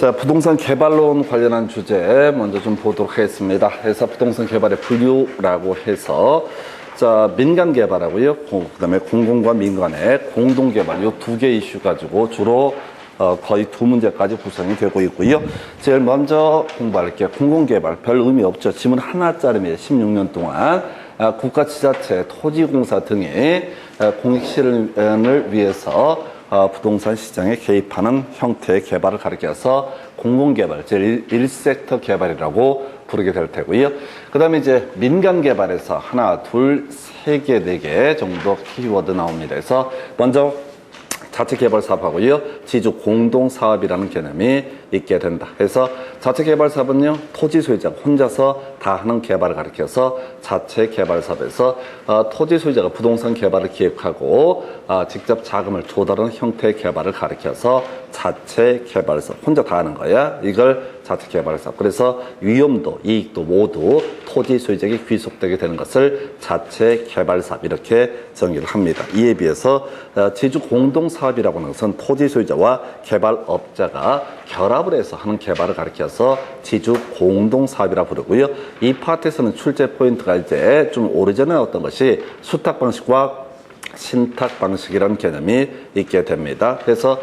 자, 부동산 개발론 관련한 주제 먼저 좀 보도록 하겠습니다. 회사 부동산 개발의 분류라고 해서 자, 민간 개발하고요. 그다음에 공공과 민간의 공동 개발 요 두 개 이슈 가지고 주로 거의 두 문제까지 구성이 되고 있고요. 제일 먼저 공부할게요. 공공개발 별 의미 없죠. 지문 하나짜리입니다. 16년 동안 국가 지자체, 토지공사 등의 공익 실현을 위해서 부동산 시장에 개입하는 형태의 개발을 가리켜서 공공개발, 제1섹터 개발이라고 부르게 될 테고요. 그 다음에 이제 민간 개발에서 하나, 둘, 세 개, 네 개 정도 키워드 나옵니다. 그래서 먼저 자체 개발 사업하고요. 지주 공동 사업이라는 개념이 있게 된다. 그래서 자체 개발 사업은요, 토지 소유자가 혼자서 다 하는 개발을 가리켜서 자체 개발 사업에서 토지 소유자가 부동산 개발을 기획하고 직접 자금을 조달하는 형태의 개발을 가리켜서 자체 개발 사업, 혼자 다 하는 거야. 이걸 자체 개발 사업. 그래서 위험도, 이익도 모두 토지 소유자에게 귀속되게 되는 것을 자체 개발 사업 이렇게 정의를 합니다. 이에 비해서 지주 공동 사업이라고 하는 것은 토지 소유자와 개발업자가 결합을 해서 하는 개발을 가리켜서 지주 공동 사업이라 부르고요. 이 파트에서는 출제 포인트가 이제 좀 오래전에 나왔던 것이 수탁 방식과 신탁 방식이라는 개념이 있게 됩니다. 그래서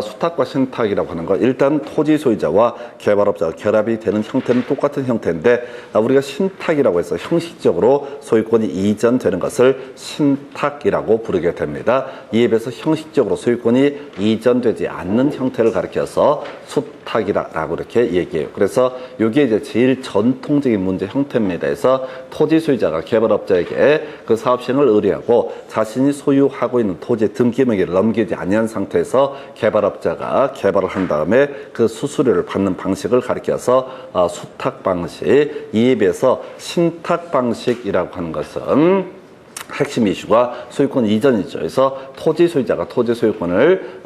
수탁과 신탁이라고 하는 거, 일단 토지 소유자와 개발업자가 결합이 되는 형태는 똑같은 형태인데 우리가 신탁이라고 해서 형식적으로 소유권이 이전되는 것을 신탁이라고 부르게 됩니다. 이에 비해서 형식적으로 소유권이 이전되지 않는 형태를 가리켜서 수탁이라고 이렇게 얘기해요. 그래서 이게 이제 제일 전통적인 문제 형태입니다. 그래서 토지 소유자가 개발업자에게 그 사업 시행을 의뢰하고 자신이 소유하고 있는 토지의 등기 명의를 넘기지 아니한 상태에서 개발업자가 개발을 한 다음에 그 수수료를 받는 방식을 가리켜서 수탁 방식, 이에 비해서 신탁 방식이라고 하는 것은 핵심 이슈가 소유권 이전이죠. 그래서 토지 소유자가 토지 소유권을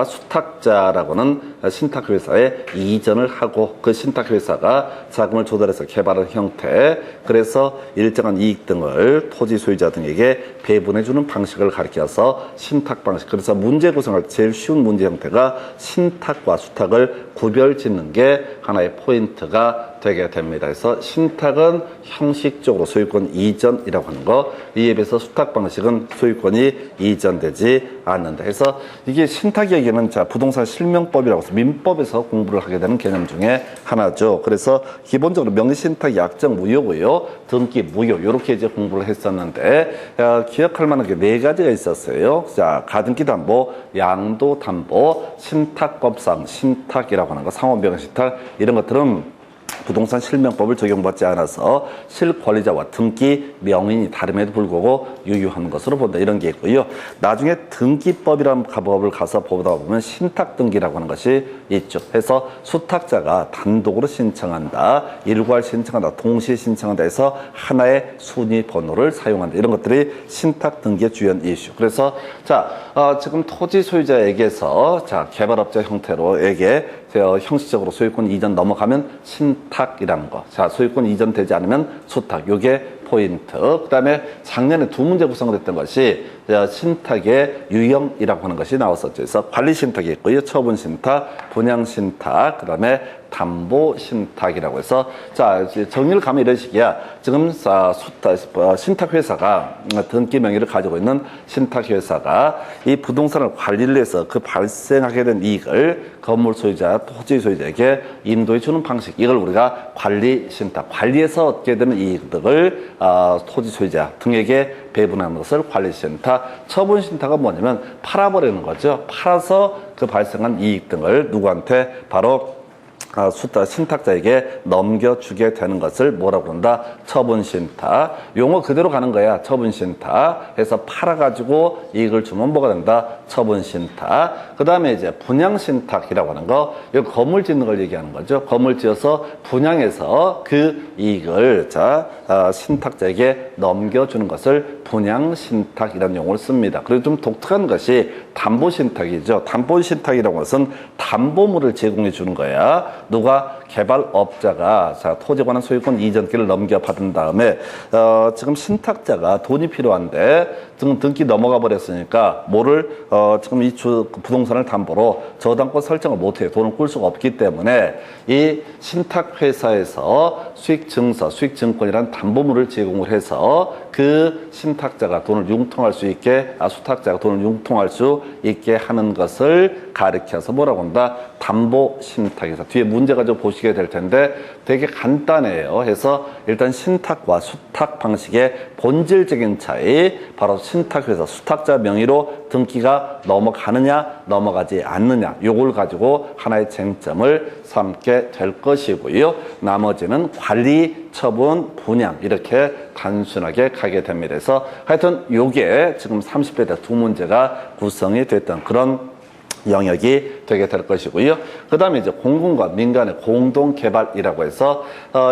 수탁자라고는 신탁회사에 이전을 하고 그 신탁회사가 자금을 조달해서 개발한 형태, 그래서 일정한 이익 등을 토지 소유자 등에게 배분해주는 방식을 가리켜서 신탁 방식. 그래서 문제 구성할 때 제일 쉬운 문제 형태가 신탁과 수탁을 구별짓는 게 하나의 포인트가 되게 됩니다. 그래서 신탁은 형식적으로 소유권 이전이라고 하는 거, 이에 비해서 수탁 방식은 소유권이 이전되지 않는다. 그래서 이게 신탁 얘기는 부동산 실명법이라고 해서 민법에서 공부를 하게 되는 개념 중에 하나죠. 그래서 기본적으로 명의신탁 약정 무효고요, 등기 무효, 이렇게 이제 공부를 했었는데 기억할 만한 게 네 가지가 있었어요. 자, 가등기 담보, 양도 담보, 신탁법상 신탁이라고 하는 거, 상호명의신탁, 이런 것들은 부동산 실명법을 적용받지 않아서 실권리자와 등기 명인이 다름에도 불구하고 유효한 것으로 본다, 이런 게 있고요. 나중에 등기법이라는 법을 가서 보다 보면 신탁등기라고 하는 것이 있죠. 해서 수탁자가 단독으로 신청한다, 일괄 신청한다, 동시에 신청한다 해서 하나의 순위 번호를 사용한다, 이런 것들이 신탁등기의 주요 이슈. 그래서 지금 토지 소유자에게서 개발업자 형태로에게 형식적으로 소유권 이전 넘어가면 신탁이라는 거. 소유권 이전되지 않으면 수탁. 요게 포인트. 그 다음에 작년에 두 문제 구성됐던 것이 신탁의 유형이라고 하는 것이 나왔었죠. 그래서 관리신탁이 있고요, 처분신탁, 분양신탁, 그 다음에 담보신탁이라고 해서 정리를 가면 이런 식이야. 지금 신탁회사가 등기 명의를 가지고 있는 신탁회사가 이 부동산을 관리를 해서 그 발생하게 된 이익을 건물 소유자, 토지 소유자에게 인도해 주는 방식, 이걸 우리가 관리신탁, 관리해서 얻게 되는 이익들을 토지 소유자 등에게 배분하는 것을 관리신탁. 처분신탁은 뭐냐면 팔아버리는 거죠. 팔아서 그 발생한 이익 등을 누구한테, 바로 신탁자에게 넘겨주게 되는 것을 뭐라고 그런다? 처분신탁. 용어 그대로 가는 거야. 처분신탁. 해서 팔아가지고 이익을 주면 뭐가 된다? 처분신탁. 그 다음에 이제 분양신탁이라고 하는 거, 이거 건물 짓는 걸 얘기하는 거죠. 건물 지어서 분양해서 그 이익을 신탁자에게 넘겨주는 것을 분양신탁이라는 용어를 씁니다. 그리고 좀 독특한 것이 담보신탁이죠. 담보신탁이라는 것은 담보물을 제공해 주는 거야. 누가 개발업자가 자 토지에 관한 소유권 이전기를 넘겨받은 다음에 지금 신탁자가 돈이 필요한데 지금 등기 넘어가 버렸으니까 뭐를 지금 이 부동산을 담보로 저당권 설정을 못해요. 돈을 꿀 수가 없기 때문에 이 신탁회사에서 수익증서, 수익증권이라는 담보물을 제공을 해서 그 신탁자가 돈을 융통할 수 있게, 수탁자가 돈을 융통할 수 있게 하는 것을 가리켜서 뭐라고 한다? 담보신탁에서 뒤에 문제가 좀 보시게 될 텐데 되게 간단해요. 해서 일단 신탁과 수탁 방식의 본질적인 차이, 바로 신탁회사, 수탁자 명의로 등기가 넘어가느냐 넘어가지 않느냐, 요걸 가지고 하나의 쟁점을 삼게 될 것이고요. 나머지는 관리, 처분, 분양 이렇게 단순하게 가게 됩니다. 그래서 하여튼 요게 지금 30회 때 두 문제가 구성이 됐던 그런 영역이 되게 될 것이고요. 그 다음에 이제 공공과 민간의 공동개발이라고 해서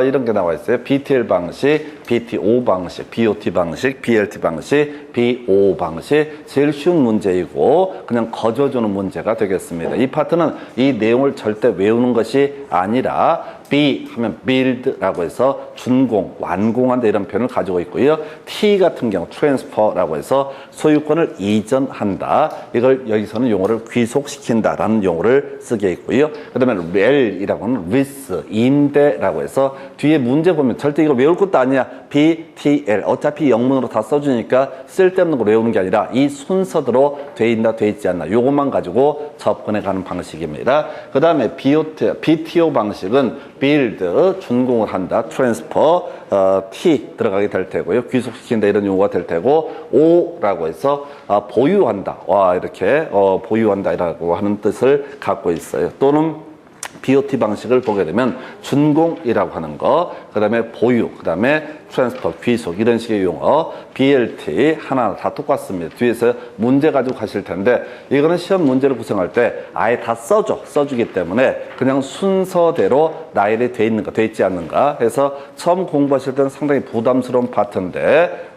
이런 게 나와 있어요. BTL 방식, BTO 방식, BOT 방식, BLT 방식, BO 방식. 제일 쉬운 문제이고 그냥 거저주는 문제가 되겠습니다. 이 파트는 이 내용을 절대 외우는 것이 아니라 B 하면 build라고 해서 준공, 완공한다 이런 표현을 가지고 있고요. T 같은 경우 transfer라고 해서 소유권을 이전한다. 이걸 여기서는 용어를 귀속시킨다라는 용어를 쓰게 있고요. 그 다음에 rel이라고 하는 lease, 임대라고 해서 뒤에 문제 보면 절대 이거 외울 것도 아니야. BTL 어차피 영문으로 다 써주니까 쓸데없는 걸 외우는 게 아니라 이 순서대로 돼 있나 돼 있지 않나 요것만 가지고 접근해 가는 방식입니다. 그 다음에 BTO 방식은 build, 준공을 한다, transfer, T 들어가게 될 테고요. 귀속시킨다 이런 용어가 될 테고, O라고 해서 보유한다, 이렇게 보유한다라고 하는 뜻을 갖고 있어요. 또는 BOT 방식을 보게 되면 준공이라고 하는 거, 그 다음에 보유, 그 다음에 트랜스퍼, 귀속 이런 식의 용어, BLT 하나 다 똑같습니다. 뒤에서 문제 가지고 가실 텐데 이거는 시험 문제를 구성할 때 아예 다 써주기 때문에 그냥 순서대로 나열이 돼 있는가 돼 있지 않는가 해서 처음 공부하실 때는 상당히 부담스러운 파트인데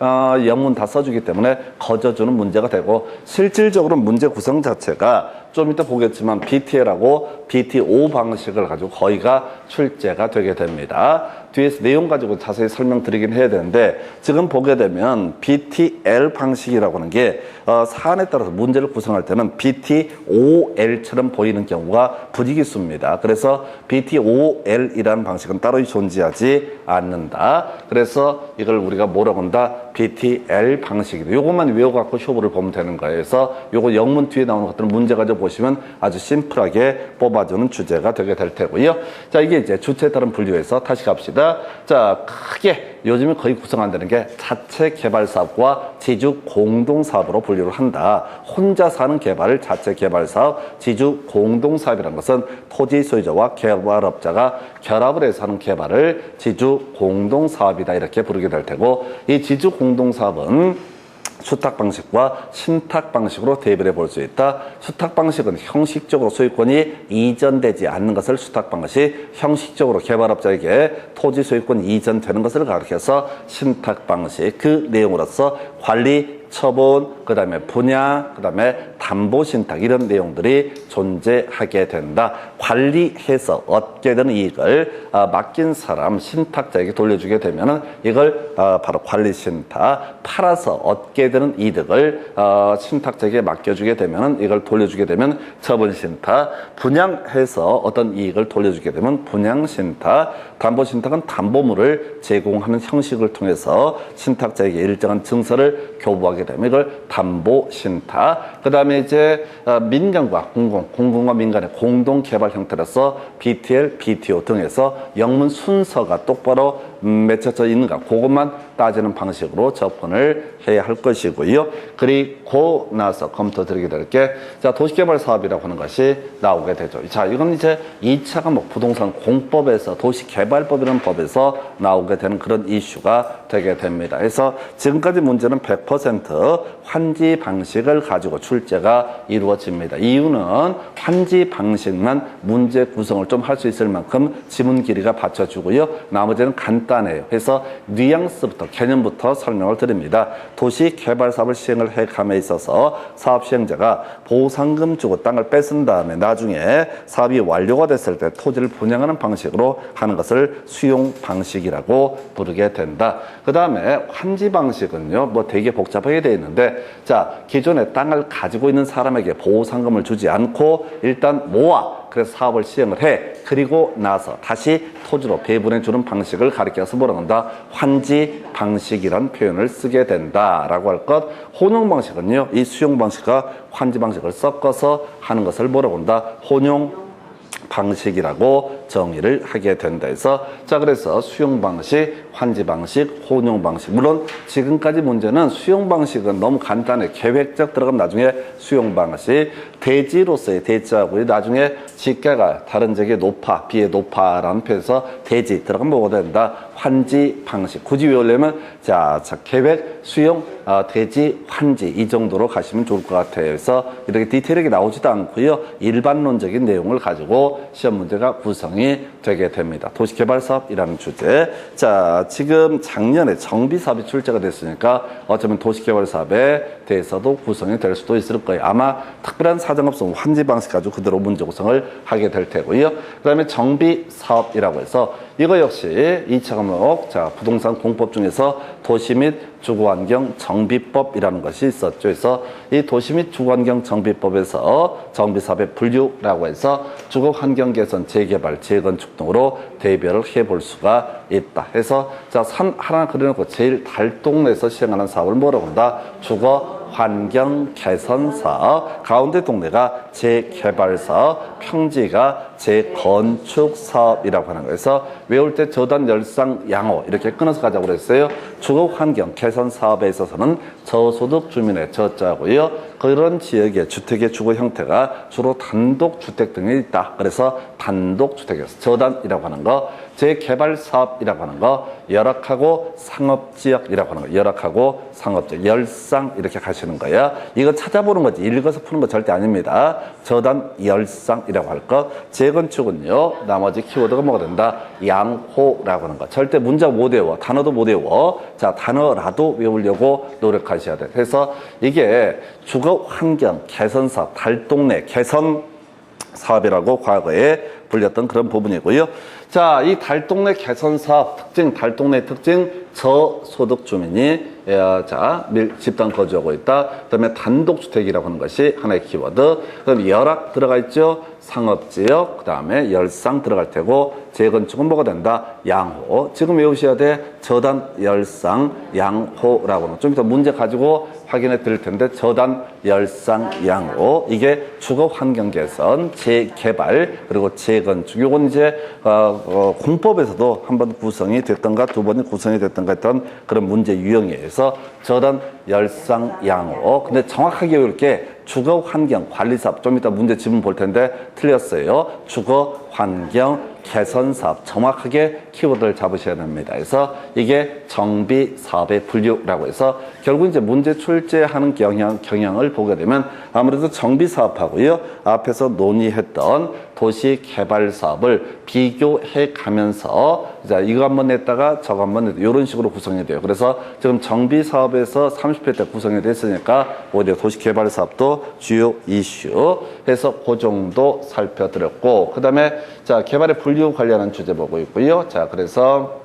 영문 다 써주기 때문에 거저주는 문제가 되고, 실질적으로 문제 구성 자체가 좀 이따 보겠지만 BTL하고 BTO 방식을 가지고 거의가 출제가 되게 됩니다. 뒤에서 내용 가지고 자세히 설명드리긴 해야 되는데 지금 보게 되면 BTL 방식이라고 하는 게 사안에 따라서 문제를 구성할 때는 BTOL처럼 보이는 경우가 부지기수입니다. 그래서 BTOL이라는 방식은 따로 존재하지 않는다. 그래서 이걸 우리가 뭐라고 한다? BTL 방식이다. 요것만 외워갖고 쇼부를 보면 되는 거예요. 그래서 요거 영문 뒤에 나오는 것들은 문제 가지고 보시면 아주 심플하게 뽑아주는 주제가 되게 될 테고요. 자, 이게 이제 주체에 따른 분류에서 다시 갑시다. 자, 크게 요즘에 거의 구성한다는 게 자체 개발 사업과 지주 공동 사업으로 분류를 한다. 혼자 사는 개발을 자체 개발 사업, 지주 공동 사업이라는 것은 토지 소유자와 개발업자가 결합을 해서 하는 개발을 지주 공동 사업이다 이렇게 부르게 될 테고, 이 지주 공동 사업은 수탁 방식과 신탁 방식으로 대비해 볼 수 있다. 수탁 방식은 형식적으로 소유권이 이전되지 않는 것을 수탁 방식, 형식적으로 개발업자에게 토지 소유권 이전되는 것을 가리켜서 신탁 방식. 그 내용으로서 관리, 처분, 그 다음에 분양, 그 다음에 담보신탁 이런 내용들이 존재하게 된다. 관리해서 얻게 되는 이익을 맡긴 사람, 신탁자에게 돌려주게 되면은 이걸 바로 관리신탁, 팔아서 얻게 되는 이득을 신탁자에게 맡겨주게 되면은 이걸 돌려주게 되면 처분신탁, 분양해서 어떤 이익을 돌려주게 되면 분양신탁, 담보신탁은 담보물을 제공하는 형식을 통해서 신탁자에게 일정한 증서를 교부하게 되면 이걸 담보신탁. 그 다음에 이제 민간과 공공과 민간의 공동개발 형태로서 BTL, BTO 등에서 영문 순서가 똑바로 맺혀져 있는가 그것만 따지는 방식으로 접근을 해야 할 것이고요. 그리고 나서 검토 드리게 될 게 자, 도시개발 사업이라고 하는 것이 나오게 되죠. 자, 이건 이제 2차 과목 부동산 공법에서 도시개발법이라는 법에서 나오게 되는 그런 이슈가 되게 됩니다. 그래서 지금까지 문제는 100% 환지 방식을 가지고 출제가 이루어집니다. 이유는 환지 방식만 문제 구성을 좀 할 수 있을 만큼 지문 길이가 받쳐주고요. 나머지는 간단히 간단해요. 그래서 뉘앙스부터 개념부터 설명을 드립니다. 도시개발 사업을 시행을 해감에 있어서 사업 시행자가 보상금 주고 땅을 뺏은 다음에 나중에 사업이 완료가 됐을 때 토지를 분양하는 방식으로 하는 것을 수용 방식이라고 부르게 된다. 그 다음에 환지 방식은요, 뭐 되게 복잡하게 되어 있는데, 자, 기존에 땅을 가지고 있는 사람에게 보상금을 주지 않고 일단 모아. 그래서 사업을 시행을 해. 그리고 나서 다시 토지로 배분해 주는 방식을 가리켜서 뭐라고 한다? 환지 방식이란 표현을 쓰게 된다라고 할 것. 혼용 방식은요, 이 수용 방식과 환지 방식을 섞어서 하는 것을 뭐라고 한다? 혼용 방식이라고 정의를 하게 된다 해서, 자, 그래서 수용 방식, 환지 방식, 혼용 방식. 물론 지금까지 문제는 수용 방식은 너무 간단해. 계획적 들어가면 나중에 수용 방식, 대지로서의 대지하고 나중에 지가가 다른 지역에 높아, 비에 높아라는 표현에서 대지 들어가면 뭐가 된다? 환지 방식. 굳이 외우려면 자 계획, 수용, 대지, 환지 이 정도로 가시면 좋을 것 같아요. 그래서 이렇게 디테일하게 나오지도 않고요. 일반론적인 내용을 가지고 시험 문제가 구성이 되게 됩니다. 도시개발사업이라는 주제. 자, 지금 작년에 정비사업이 출제가 됐으니까 어쩌면 도시개발사업에 대해서도 구성이 될 수도 있을 거예요. 아마 특별한 사정 없으면 환지 방식 가지고 그대로 문제 구성을 하게 될 테고요. 그 다음에 정비사업이라고 해서 이거 역시 2차 과목, 자, 부동산 공법 중에서 도시 및 주거환경 정비법이라는 것이 있었죠. 그래서 이 도시 및 주거환경 정비법에서 정비사업의 분류라고 해서 주거환경 개선, 재개발, 재건축 등으로 대별을 해볼 수가 있다. 해서 자, 산 하나 그려놓고 제일 달동네에서 시행하는 사업을 뭐라고 한다? 주거 환경 개선 사업, 가운데 동네가 재개발 사업, 평지가 재건축 사업이라고 하는 거에서 외울 때 저단 열상 양호 이렇게 끊어서 가자고 그랬어요. 주거 환경 개선 사업에 있어서는 저소득 주민의 저자고요. 그런 지역의 주택의 주거 형태가 주로 단독주택 등이 있다. 그래서 단독주택에서 저단이라고 하는 거, 재개발 사업이라고 하는 거, 열악하고 상업지역이라고 하는 거, 열악하고 상업지역, 열상 이렇게 가시는 거야. 이거 찾아보는 거지 읽어서 푸는 거 절대 아닙니다. 저단 열상이라고 할 것. 재건축은요, 나머지 키워드가 뭐가 된다? 양호라고 하는 거. 절대 문자 못 외워, 단어도 못 외워. 자, 단어라도 외우려고 노력하셔야 돼. 그래서 이게 주거 환경 개선 사업, 달동네 개선 사업이라고 과거에 불렸던 그런 부분이고요. 자, 이 달동네 개선 사업 특징, 달동네 특징, 저소득 주민이 집단 거주하고 있다. 그다음에 단독주택이라고 하는 것이 하나의 키워드. 그다음에 열악 들어가 있죠. 상업지역, 그다음에 열상 들어갈 테고, 재건축은 뭐가 된다? 양호. 지금 외우셔야 돼. 저단, 열상, 양호라고 하는 거. 좀 이따 문제 가지고 확인해 드릴 텐데, 저단, 열상, 양호. 이게 주거 환경 개선, 재개발, 그리고 재건축. 요건 이제 공법에서도 한 번 구성이 됐던가 두 번이 구성이 됐던가 했던 그런 문제 유형이에요. 그래서 저단, 열상, 양호. 근데 정확하게 외울 게 주거 환경 관리 사업. 좀 이따 문제 지문 볼 텐데 틀렸어요. 주거 환경 개선 사업. 정확하게 키워드를 잡으셔야 됩니다. 그래서 이게 정비 사업의 분류라고 해서 결국 이제 문제 출제하는 경향을 보게 되면 아무래도 정비 사업하고요. 앞에서 논의했던 도시 개발 사업을 비교해 가면서 자, 이거 한번 냈다가 저거 한번 냈다. 이런 식으로 구성이 돼요. 그래서 지금 정비 사업에서 30회 때 구성이 됐으니까 오히려 도시 개발 사업도 주요 이슈 해서 그 정도 살펴드렸고, 그 다음에 자, 개발의 분류 관련한 주제 보고 있고요. 자, 그래서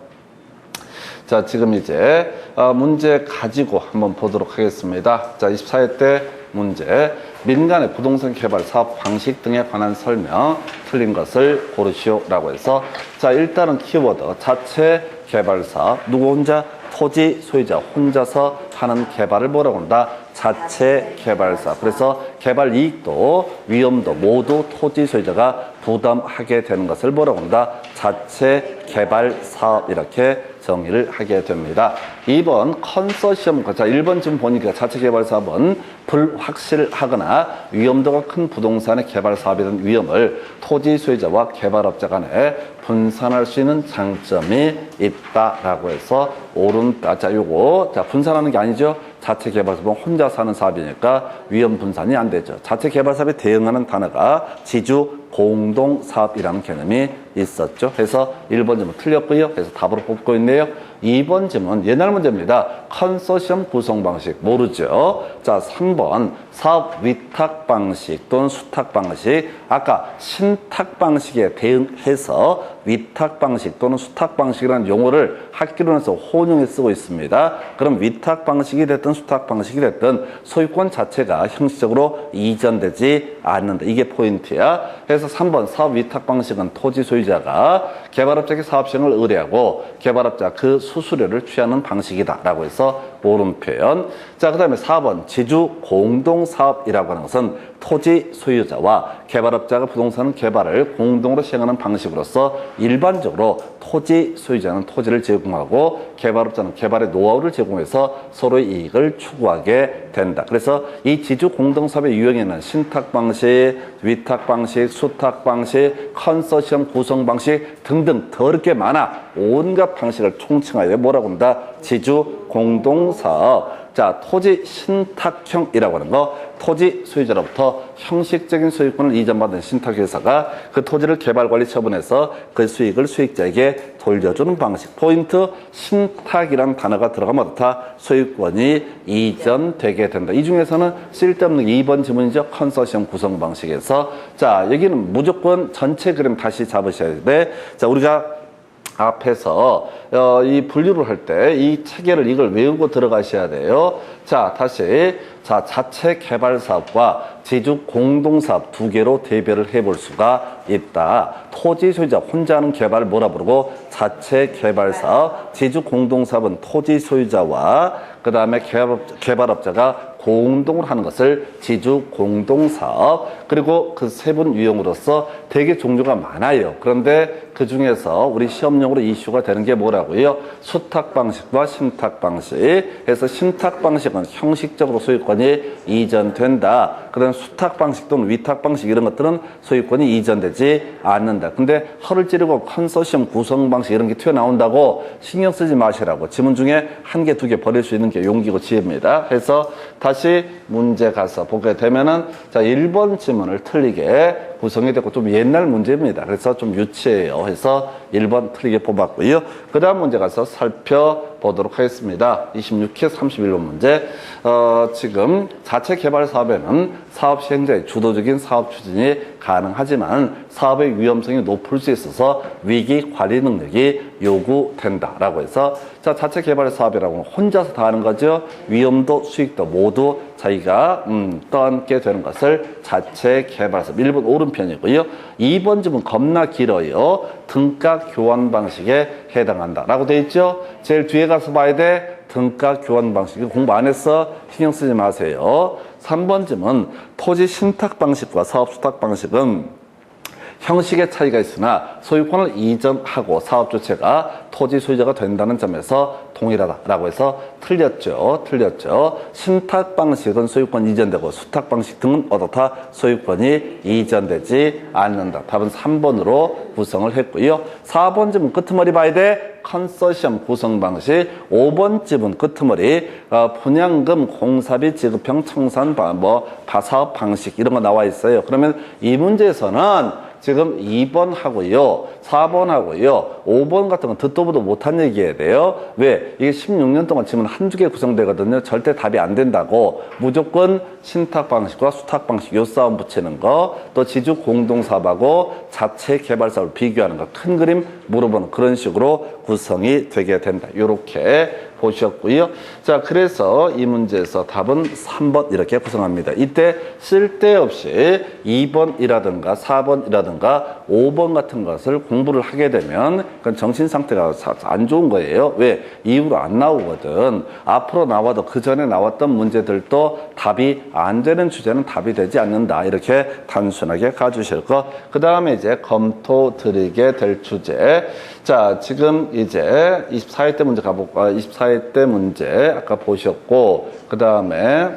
자, 지금 이제 문제 가지고 한번 보도록 하겠습니다. 자, 24회 때 문제, 민간의 부동산 개발 사업 방식 등에 관한 설명, 틀린 것을 고르시오라고 해서, 자, 일단은 키워드 자체 개발 사업, 누구 혼자? 토지 소유자 혼자서 하는 개발을 뭐라고 한다? 자체 개발 사업. 그래서 개발 이익도 위험도 모두 토지 소유자가 부담하게 되는 것을 뭐라고 한다? 자체 개발 사업 이렇게 정의를 하게 됩니다. 2번 컨소시엄, 자, 1번 지금 보니까 자체 개발 사업은 불확실하거나 위험도가 큰 부동산의 개발 사업에 대한 위험을 토지 소유자와 개발업자 간에 분산할 수 있는 장점이 있다라고 해서 옳은, 자, 요거, 자, 분산하는 게 아니죠. 자체 개발 사업은 혼자 사는 사업이니까 위험 분산이 안 되죠. 자체 개발 사업에 대응하는 단어가 지주, 공동사업이라는 개념이 있었죠. 그래서 1번 질문 틀렸고요. 그래서 답으로 뽑고 있네요. 2번 질문 옛날 문제입니다. 컨소시엄 구성 방식 모르죠. 자, 3번 사업 위탁 방식 또는 수탁 방식. 아까 신탁 방식에 대응해서 위탁 방식 또는 수탁 방식이라는 용어를 학기론에서 혼용해 쓰고 있습니다. 그럼 위탁 방식이 됐든 수탁 방식이 됐든 소유권 자체가 형식적으로 이전되지 않는다. 이게 포인트야. 그래서 3번 사업 위탁 방식은 토지 소유자가 개발업자에게 사업 시행을 의뢰하고 개발업자 그 수수료를 취하는 방식이다 라고 해서 옳은 표현. 자, 그 다음에 4번 지주 공동사업이라고 하는 것은 토지 소유자와 개발업자가 부동산 개발을 공동으로 시행하는 방식으로서 일반적으로 토지 소유자는 토지를 제공하고 개발업자는 개발의 노하우를 제공해서 서로의 이익을 추구하게 된다. 그래서 이 지주 공동사업의 유형에는 신탁 방식, 위탁 방식, 수탁 방식, 컨소시엄 구성 방식 등등 더럽게 많아. 온갖 방식을 총칭하여 뭐라고 한다? 지주 공동사업. 자, 토지 신탁형이라고 하는 거, 토지 소유자로부터 형식적인 소유권을 이전받은 신탁회사가 그 토지를 개발관리 처분해서 그 수익을 수익자에게 돌려주는 방식. 포인트, 신탁이라는 단어가 들어가면 다 소유권이 이전되게 된다. 이 중에서는 쓸데없는 2번 지문이죠. 컨소시엄 구성 방식에서. 자, 여기는 무조건 전체 그림 다시 잡으셔야 돼. 자, 우리가 앞에서 이 분류를 할 때 이 체계를 이걸 외우고 들어가셔야 돼요. 자, 다시 자체 개발 사업과 지주 공동사업 두 개로 대별을 해볼 수가 있다. 토지 소유자 혼자 하는 개발을 뭐라 부르고 자체 개발 사업, 지주 공동사업은 토지 소유자와 그 다음에 개발업자가 공동으로 하는 것을 지주 공동사업. 그리고 그 세분 유형으로서 되게 종류가 많아요. 그런데 그 중에서 우리 시험용으로 이슈가 되는 게 뭐라고요? 수탁 방식과 신탁 방식. 그래서 신탁 방식은 형식적으로 소유권이 이전된다. 그다음 수탁 방식 또는 위탁 방식 이런 것들은 소유권이 이전되지 않는다. 근데 허를 찌르고 컨소시엄 구성 방식 이런 게 튀어나온다고 신경 쓰지 마시라고. 지문 중에 한 개, 두 개 버릴 수 있는 게 용기고 지혜입니다. 그래서 다시 문제 가서 보게 되면은 자, 1번 지문을 틀리게 구성이 됐고 좀 옛날 문제입니다. 그래서 좀 유치해요. 해서 1번 틀리게 뽑았고요. 그 다음 문제 가서 살펴보도록 하겠습니다. 26회 31번 문제. 지금 자체 개발 사업에는 사업 시행자의 주도적인 사업 추진이 가능하지만 사업의 위험성이 높을 수 있어서 위기 관리 능력이 요구된다라고 해서 자, 자체 개발 사업이라고 하면 혼자서 다 하는 거죠. 위험도 수익도 모두 자기가 떠안게 되는 것을 자체 개발 사업. 1번 오른편이고요. 2번 지문 겁나 길어요. 등가 교환 방식에 해당한다라고 돼 있죠. 제일 뒤에 가서 봐야 돼. 등가 교환 방식. 공부 안 했어? 신경 쓰지 마세요. 3번 지문 토지 신탁 방식과 사업 수탁 방식은 형식의 차이가 있으나 소유권을 이전하고 사업 주체가 토지 소유자가 된다는 점에서 동일하다라고 해서 틀렸죠. 신탁 방식은 소유권 이전되고 수탁 방식 등은 어떻다? 소유권이 이전되지 않는다. 답은 3번으로 구성을 했고요. 4번 지문 끄트머리 봐야 돼. 컨소시엄 구성 방식. 5번 지문 끄트머리 분양금 공사비 지급형 청산 사업 방식 이런 거 나와 있어요. 그러면 이 문제에서는 지금 2번 하고요, 4번 하고요, 5번 같은 건 듣도 보도 못한 얘기해야 돼요. 왜? 이게 16년 동안 지문 한두 개 구성되거든요. 절대 답이 안 된다고. 무조건 신탁 방식과 수탁 방식 요 싸움 붙이는 거, 또 지주 공동사업하고 자체 개발 사업을 비교하는 거, 큰 그림 물어보는 그런 식으로 구성이 되게 된다. 요렇게 보셨고요. 자, 그래서 이 문제에서 답은 3번 이렇게 구성합니다. 이때 쓸데없이 2번이라든가 4번이라든가 5번 같은 것을 공부를 하게 되면 그건 정신 상태가 안 좋은 거예요. 왜? 이후로 안 나오거든. 앞으로 나와도 그 전에 나왔던 문제들도 답이 안 되는 주제는 답이 되지 않는다. 이렇게 단순하게 가주실 거. 그 다음에 이제 검토 드리게 될 주제. 자, 지금 이제 24회 때 문제 가볼까? 24회 때 문제 아까 보셨고, 그 다음에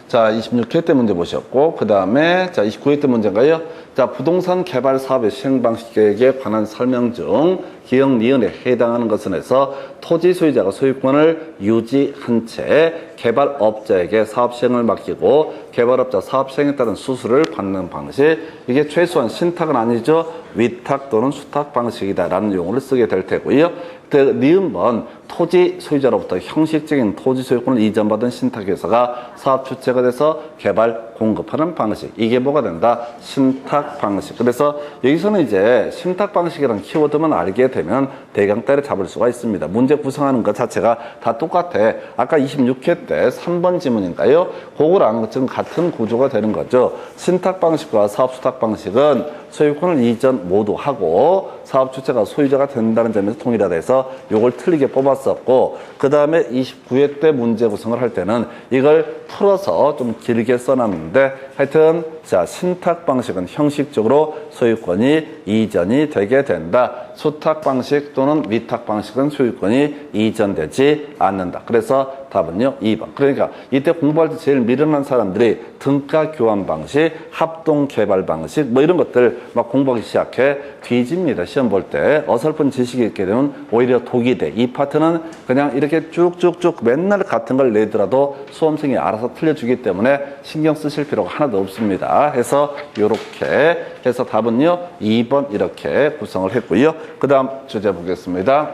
자, 26회 때 문제 보셨고, 그 다음에 자, 29회 때 문제인가요? 자, 부동산 개발 사업의 시행 방식에 관한 설명 중 기역, 니은에 해당하는 것은 해서 토지 소유자가 소유권을 유지한 채 개발업자에게 사업 시행을 맡기고 개발업자 사업 시행에 따른 수수료를 받는 방식, 이게 최소한 신탁은 아니죠. 위탁 또는 수탁 방식이다라는 용어를 쓰게 될 테고요. 니은번 토지 소유자로부터 형식적인 토지 소유권을 이전받은 신탁회사가 사업 주체가 돼서 개발 공급하는 방식, 이게 뭐가 된다? 신탁 방식. 그래서 여기서는 이제 신탁 방식이라는 키워드만 알게 되면 대강 때려잡을 수가 있습니다. 문제 구성하는 것 자체가 다 똑같아. 아까 26회 때 3번 지문인가요? 그거랑 지금 같은 구조가 되는 거죠. 신탁 방식과 사업 수탁 방식은 소유권을 이전 모두 하고 사업 주체가 소유자가 된다는 점에서 통일하다 해서 이걸 틀리게 뽑았었고, 그 다음에 29회 때 문제 구성을 할 때는 이걸 풀어서 좀 길게 써놨는데, 하여튼 자, 신탁 방식은 형식적으로 소유권이 이전이 되게 된다. 수탁 방식 또는 위탁 방식은 소유권이 이전되지 않는다. 그래서 답은요 2번. 그러니까 이때 공부할 때 제일 미련한 사람들이 등가 교환 방식, 합동 개발 방식 뭐 이런 것들 막 공부하기 시작해 뒤집니다. 시험 볼 때 어설픈 지식이 있게 되면 오히려 독이 돼. 이 파트는 그냥 이렇게 쭉쭉쭉 맨날 같은 걸 내더라도 수험생이 알아서 틀려주기 때문에 신경 쓰실 필요가 하나도 없습니다. 해서 이렇게 해서 답은요 2번 이렇게 구성을 했고요. 그 다음 주제 보겠습니다.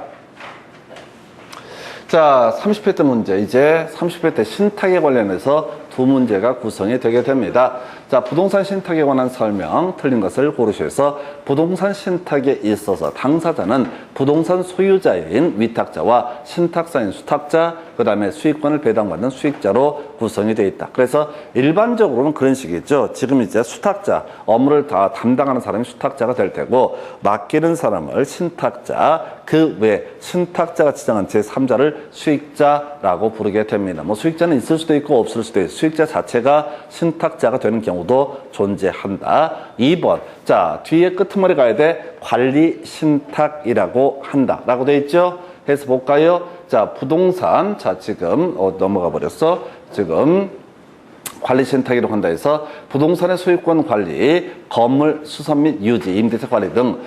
자, 30회 때 문제. 이제 30회 때 신탁에 관련해서 두 문제가 구성이 되게 됩니다. 자, 부동산 신탁에 관한 설명, 틀린 것을 고르셔서 부동산 신탁에 있어서 당사자는 부동산 소유자인 위탁자와 신탁사인 수탁자, 그 다음에 수익권을 배당받는 수익자로 구성이 되어 있다. 그래서 일반적으로는 그런 식이죠. 지금 이제 수탁자, 업무를 다 담당하는 사람이 수탁자가 될 테고, 맡기는 사람을 신탁자, 그 외 신탁자가 지정한 제3자를 수익자라고 부르게 됩니다. 뭐 수익자는 있을 수도 있고 없을 수도 있고 수익자 자체가 신탁자가 되는 경우도 존재한다. 2번. 자, 뒤에 끄트머리 가야 돼. 관리 신탁이라고 한다. 라고 돼 있죠? 해서 볼까요? 자, 부동산. 자, 지금 넘어가 버렸어. 지금 관리 신탁이라고 한다 해서 부동산의 소유권 관리, 건물 수선 및 유지, 임대차 관리 등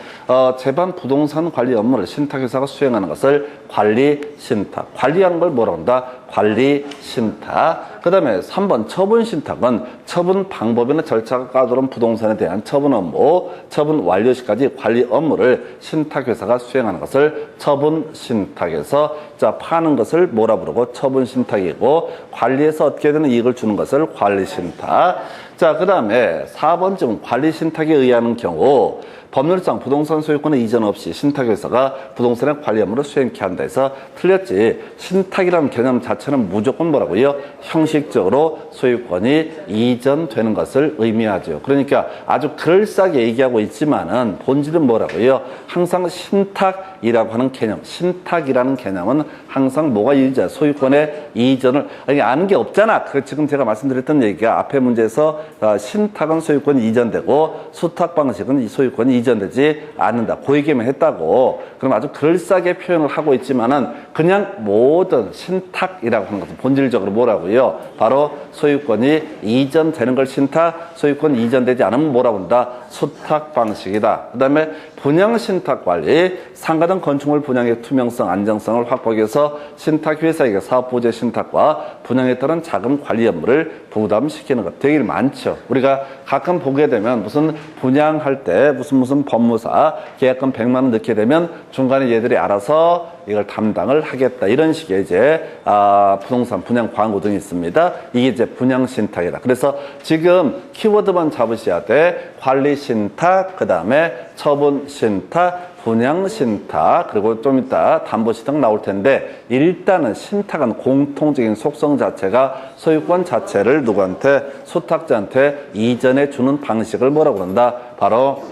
제반 부동산 관리 업무를 신탁회사가 수행하는 것을 관리 신탁. 관리하는 걸 뭐라고 한다? 관리 신탁. 그 다음에 3번 처분 신탁은 처분 방법이나 절차가 까다로운 부동산에 대한 처분 업무, 처분 완료 시까지 관리 업무를 신탁회사가 수행하는 것을 처분 신탁에서 자, 파는 것을 뭐라 부르고 처분 신탁이고, 관리해서 얻게 되는 이익을 주는 것을 관리 신탁. 자, 그 다음에 4번쯤은 관리 신탁에 의하는 경우 법률상 부동산 소유권의 이전 없이 신탁회사가 부동산의 관리 업무를 수행케 한다 해서 틀렸지. 신탁이라는 개념 자체는 무조건 뭐라고요? 형식적으로 소유권이 이전되는 것을 의미하죠. 그러니까 아주 그럴싸하게 얘기하고 있지만은 본질은 뭐라고요? 항상 신탁이라고 하는 개념, 신탁이라는 개념은 항상 뭐가 유지자 소유권의 이전을 아는 게 없잖아. 그 지금 제가 말씀드렸던 얘기가 앞에 문제에서 신탁은 소유권이 이전되고 수탁 방식은 이 소유권이 이전되지 않는다. 그 얘기만 했다고. 그럼 아주 그럴싸하게 표현을 하고 있지만은 그냥 모든 신탁이라고 하는 것은 본질적으로 뭐라고요? 바로 소유권이 이전되는 걸 신탁, 소유권이 이전되지 않으면 뭐라고 한다? 수탁 방식이다. 그 다음에 분양 신탁 관리, 상가 등 건축물 분양의 투명성, 안정성을 확보하기 위해서 신탁회사에게 사업부재 신탁과 분양에 따른 자금 관리 업무를 부담시키는 것 되게 많죠. 우리가 가끔 보게 되면 무슨 분양할 때 무슨 법무사 계약금 100만 원 넣게 되면 중간에 얘들이 알아서 이걸 담당을 하겠다. 이런 식의 이제 부동산 분양 광고 등이 있습니다. 이게 이제 분양 신탁이다. 그래서 지금 키워드만 잡으셔야 돼. 관리 신탁, 그 다음에 처분 신탁, 분양 신탁, 그리고 좀 이따 담보 신탁 나올 텐데, 일단은 신탁은 공통적인 속성 자체가 소유권 자체를 누구한테? 수탁자한테 이전해 주는 방식을 뭐라고 그런다? 바로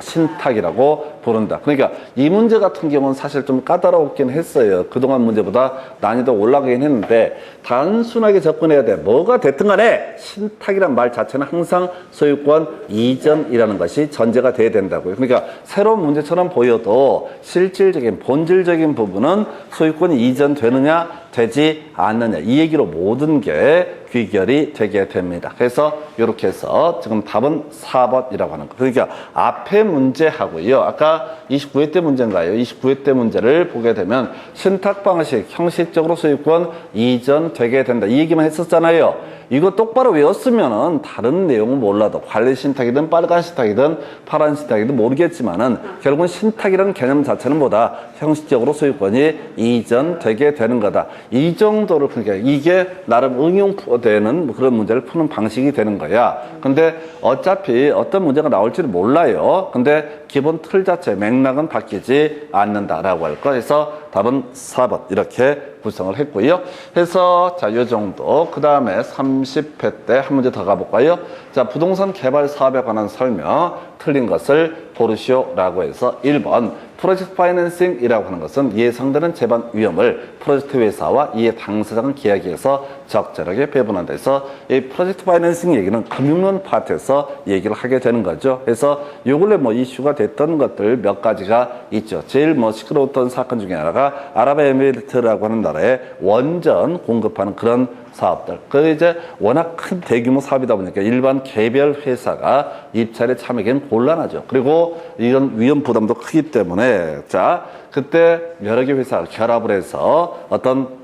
신탁이라고 부른다. 그러니까 이 문제 같은 경우는 사실 좀 까다롭긴 했어요. 그동안 문제보다 난이도 올라가긴 했는데 단순하게 접근해야 돼. 뭐가 됐든 간에 신탁이란 말 자체는 항상 소유권 이전이라는 것이 전제가 돼야 된다고요. 그러니까 새로운 문제처럼 보여도 실질적인 본질적인 부분은 소유권이 이전되느냐 되지 않느냐, 이 얘기로 모든 게 귀결이 되게 됩니다. 그래서 이렇게 해서 지금 답은 4번이라고 하는 거. 그러니까 앞에 문제하고요. 아까 29회 때 문제인가요? 29회 때 문제를 보게 되면 신탁 방식, 형식적으로 소유권 이전되게 된다. 이 얘기만 했었잖아요. 이거 똑바로 외웠으면은 다른 내용은 몰라도 관리 신탁이든 빨간 신탁이든 파란 신탁이든 모르겠지만은 결국은 신탁이라는 개념 자체는 뭐다? 형식적으로 소유권이 이전되게 되는 거다. 이 정도를 그러니까 이게 나름 응용되는 그런 문제를 푸는 방식이 되는 거야. 근데 어차피 어떤 문제가 나올지는 몰라요. 근데 기본 틀 자체 맥락은 바뀌지 않는다라고 할 거. 그래서 답은 4번 이렇게 구성을 했고요. 그래서 자, 요 정도. 그 다음에 30회 때 한 문제 더 가볼까요? 자, 부동산 개발 사업에 관한 설명 틀린 것을 고르시오라고 해서 1번 프로젝트 파이낸싱이라고 하는 것은 예상되는 재반 위험을 프로젝트 회사와 이해 당사자간 계약에서 적절하게 배분한다 해서 이 프로젝트 파이낸싱 얘기는 금융론 파트에서 얘기를 하게 되는 거죠. 그래서 요 근래 뭐 이슈가 됐던 것들 몇 가지가 있죠. 제일 뭐 시끄러웠던 사건 중에 하나가 아랍에미리트라고 하는 나라에 원전 공급하는 그런 사업들. 그 이제 워낙 큰 대규모 사업이다 보니까 일반 개별 회사가 입찰에 참여하기는 곤란하죠. 그리고 이런 위험 부담도 크기 때문에 자, 그때 여러 개 회사를 결합을 해서 어떤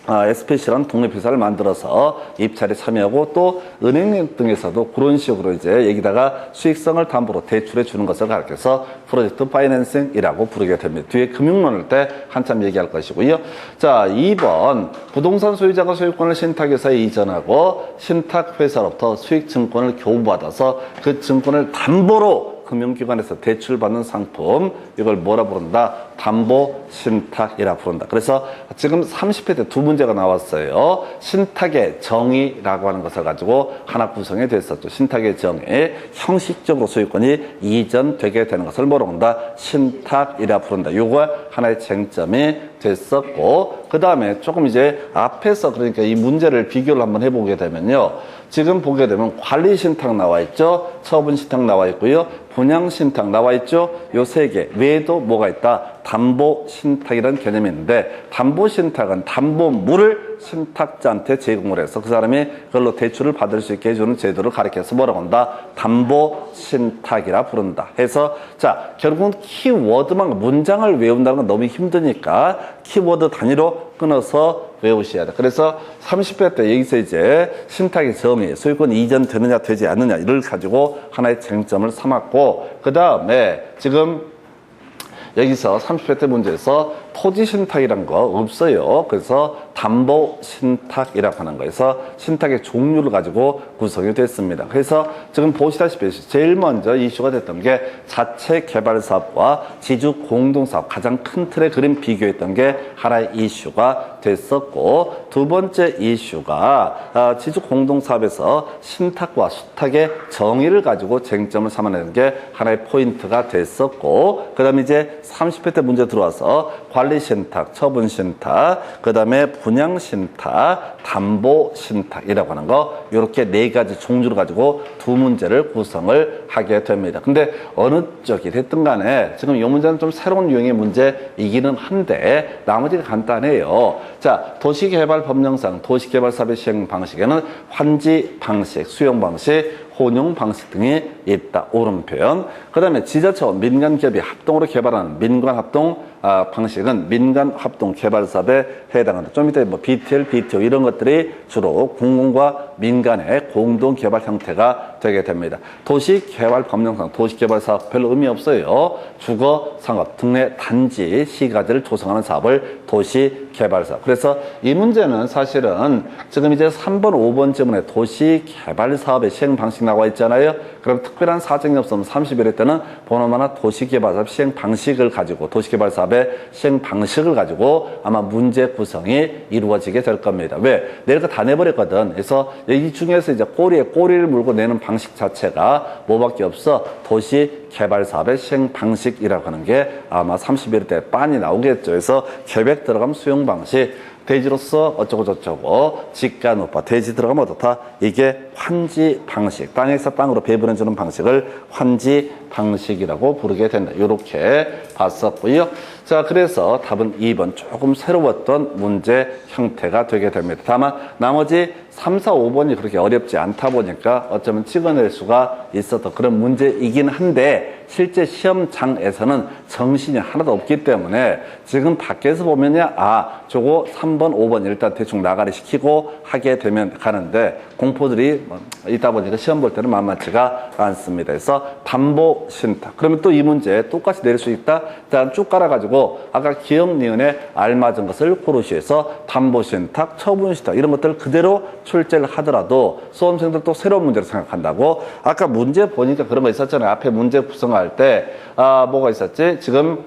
SPC라는 독립회사를 만들어서 입찰에 참여하고 또 은행 등에서도 그런 식으로 이제 여기다가 수익성을 담보로 대출해 주는 것을 가르쳐서 프로젝트 파이낸싱이라고 부르게 됩니다. 뒤에 금융론을 때 한참 얘기할 것이고요. 자, 2번 부동산 소유자가 소유권을 신탁회사에 이전하고 신탁회사로부터 수익증권을 교부받아서 그 증권을 담보로 금융기관에서 대출받는 상품, 이걸 뭐라 부른다? 담보신탁이라 부른다. 그래서 지금 30회 때 두 문제가 나왔어요. 신탁의 정의라고 하는 것을 가지고 하나 구성이 됐었죠. 신탁의 정의, 형식적으로 소유권이 이전되게 되는 것을 뭐라 부른다? 신탁이라 부른다. 요거 하나의 쟁점이 됐었고, 그 다음에 조금 이제 앞에서 그러니까 이 문제를 비교를 한번 해보게 되면요. 지금 보게 되면 관리신탁 나와 있죠. 처분신탁 나와 있고요. 분양신탁 나와 있죠. 요 세 개 외에도 뭐가 있다? 담보신탁이라는 개념이 있는데 담보신탁은 담보물을 신탁자한테 제공을 해서 그 사람이 그걸로 대출을 받을 수 있게 해주는 제도를 가리켜서 뭐라고 한다? 담보신탁이라 부른다. 해서 자, 결국은 키워드만 문장을 외운다는 건 너무 힘드니까 키워드 단위로 끊어서 외우셔야 돼. 그래서 30회 때 여기서 이제 신탁의 정의, 소유권 이전되느냐 되지 않느냐 이를 가지고 하나의 쟁점을 삼았고, 그 다음에 지금 여기서 30회 때 문제에서 토지신탁이란 거 없어요. 그래서 담보신탁이라고 하는 거에서 신탁의 종류를 가지고 구성이 됐습니다. 그래서 지금 보시다시피 제일 먼저 이슈가 됐던 게 자체 개발 사업과 지주 공동사업 가장 큰 틀의 그림 비교했던 게 하나의 이슈가 됐었고, 두 번째 이슈가 지주 공동사업에서 신탁과 수탁의 정의를 가지고 쟁점을 삼아내는 게 하나의 포인트가 됐었고, 그 다음에 이제 30회 때 문제 들어와서 관리신탁, 처분신탁, 그 다음에 분양신탁, 담보신탁이라고 하는 거, 이렇게 네 가지 종류를 가지고 두 문제를 구성을 하게 됩니다. 근데 어느 쪽이 됐든 간에 지금 이 문제는 좀 새로운 유형의 문제이기는 한데 나머지가 간단해요. 자, 도시개발법령상 도시개발사업의 시행 방식에는 환지 방식, 수용 방식, 혼용 방식 등이 있다. 옳은 표현. 그 다음에 지자체와 민간기업이 합동으로 개발하는 민간합동 방식은 민간합동 개발사업에 해당한다. 좀 이따 뭐 BTL, BTO 이런 것들이 주로 공공과 민간의 공동개발 형태가 되게 됩니다. 도시개발법령상 도시개발사업 별로 의미 없어요. 주거상업 등의 단지, 시가지를 조성하는 사업을 도시개발사업. 그래서 이 문제는 사실은 지금 이제 3번, 5번 지문에 도시개발사업의 시행 방식 나와 있잖아요. 그럼 특별한 사정이 없으면 31회 때는 번호마나 도시개발사업 시행 방식을 가지고 도시개발사업의 시행 방식을 가지고 아마 문제 구성이 이루어지게 될 겁니다. 왜? 내가 다 내버렸거든. 그래서 이 중에서 이제 꼬리에 꼬리를 물고 내는 방식 자체가 뭐밖에 없어? 도시개발사업의 시행 방식이라고 하는 게 아마 31회 때 빤히 나오겠죠. 그래서 계획 들어가면 수용 방식, 대지로서 어쩌고 저쩌고 지가 높아. 대지 들어가면 어떻다? 이게 환지 방식. 땅에서 땅으로 배분해주는 방식을 환지 방식이라고 부르게 된다. 이렇게 봤었고요. 자, 그래서 답은 2번 조금 새로웠던 문제 형태가 되게 됩니다. 다만 나머지 3, 4, 5번이 그렇게 어렵지 않다 보니까 어쩌면 찍어낼 수가 있었던 그런 문제이긴 한데 실제 시험장에서는 정신이 하나도 없기 때문에 지금 밖에서 보면요, 아, 저거 3번, 5번 일단 대충 나가리 시키고 하게 되면 가는데 공포들이 있다 보니까 시험 볼 때는 만만치가 않습니다. 그래서 담보 신탁. 그러면 또 이 문제 똑같이 내릴 수 있다? 일단 쭉 깔아가지고 아까 기억, 니은에 알맞은 것을 고르시해서 담보 신탁, 처분 신탁 이런 것들 그대로 출제를 하더라도 수험생들 또 새로운 문제를 생각한다고. 아까 문제 보니까 그런 거 있었잖아요. 앞에 문제 구성할 때 뭐가 있었지? 지금